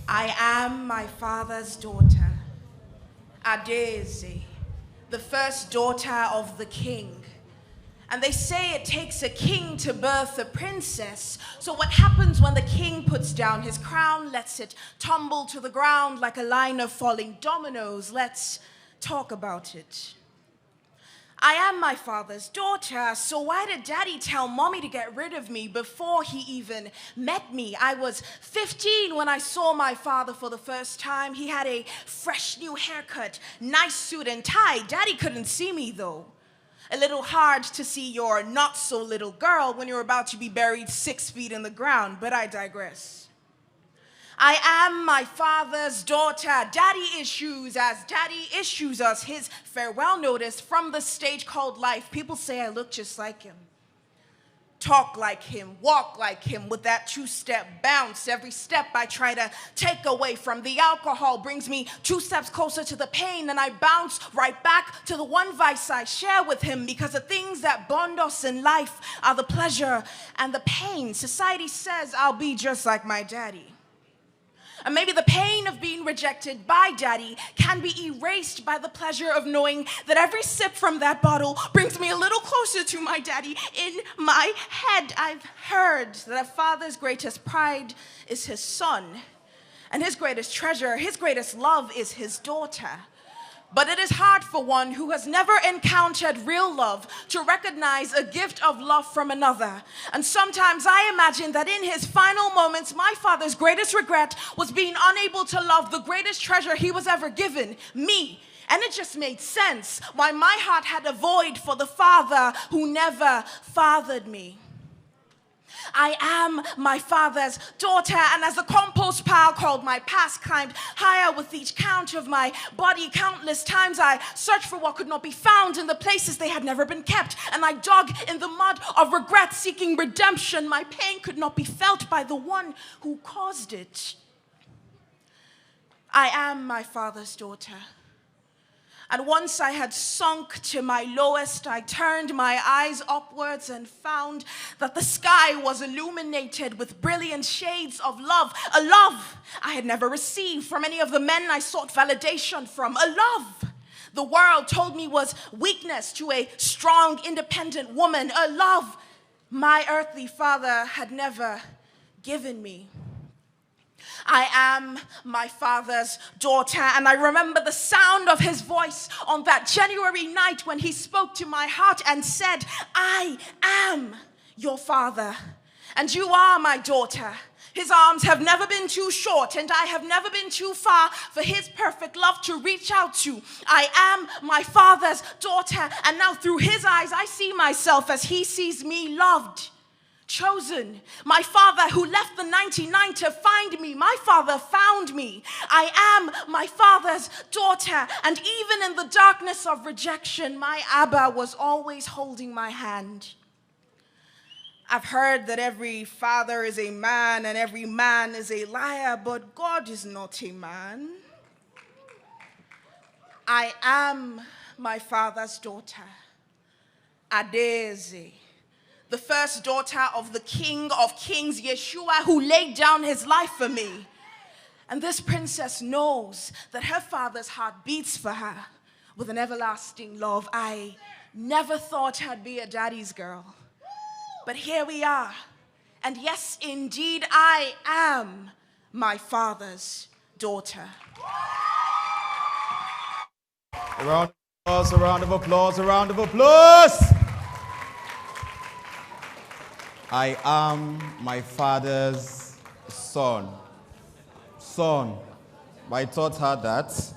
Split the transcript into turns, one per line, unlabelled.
I am my father's daughter, Deze, the first daughter of the king. And they say it takes a king to birth a princess. So what happens when the king puts down his crown, lets it tumble to the ground like a line of falling dominoes? Let's talk about it. I am my father's daughter, so why did daddy tell mommy to get rid of me before he even met me? I was 15 when I saw my father for the first time. He had a fresh new haircut, nice suit and tie. Daddy couldn't see me though. A little hard to see your not-so-little girl when you're about to be buried 6 feet in the ground, but I digress. I am my father's daughter. Daddy issues as daddy issues us his farewell notice from the stage called life. People say I look just like him. Talk like him, walk like him with that two-step bounce. Every step I try to take away from the alcohol brings me 2 steps closer to the pain, and I bounce right back to the one vice I share with him, because the things that bond us in life are the pleasure and the pain. Society says I'll be just like my daddy. And maybe the pain of being rejected by daddy can be erased by the pleasure of knowing that every sip from that bottle brings me a little closer to my daddy in my head. I've heard that a father's greatest pride is his son, and his greatest treasure, his greatest love is his daughter. But it is hard for one who has never encountered real love to recognize a gift of love from another. And sometimes I imagine that in his final moments, my father's greatest regret was being unable to love the greatest treasure he was ever given, me. And it just made sense why my heart had a void for the father who never fathered me. I am my father's daughter, and as the compost pile called my past climbed higher with each count of my body, countless times I searched for what could not be found in the places they had never been kept, and I dug in the mud of regret seeking redemption. My pain could not be felt by the one who caused it. I am my father's daughter. And once I had sunk to my lowest, I turned my eyes upwards and found that the sky was illuminated with brilliant shades of love, a love I had never received from any of the men I sought validation from, a love the world told me was weakness to a strong, independent woman, a love my earthly father had never given me. I am my father's daughter, and I remember the sound of his voice on that January night when he spoke to my heart and said, I am your father, and you are my daughter. His arms have never been too short, and I have never been too far for his perfect love to reach out to. I am my father's daughter, and now through his eyes I see myself as he sees me, loved, chosen. My father who left the 99 to find me. My father found me. I am my father's daughter. And even in the darkness of rejection, my Abba was always holding my hand. I've heard that every father is a man and every man is a liar, but God is not a man. I am my father's daughter, Deze, the first daughter of the King of Kings, Yeshua, who laid down his life for me. And this princess knows that her father's heart beats for her with an everlasting love. I never thought I'd be a daddy's girl, but here we are. And yes, indeed, I am my father's daughter.
A round of applause, a round of applause, a round of applause. I am my father's son. Son. I taught her that.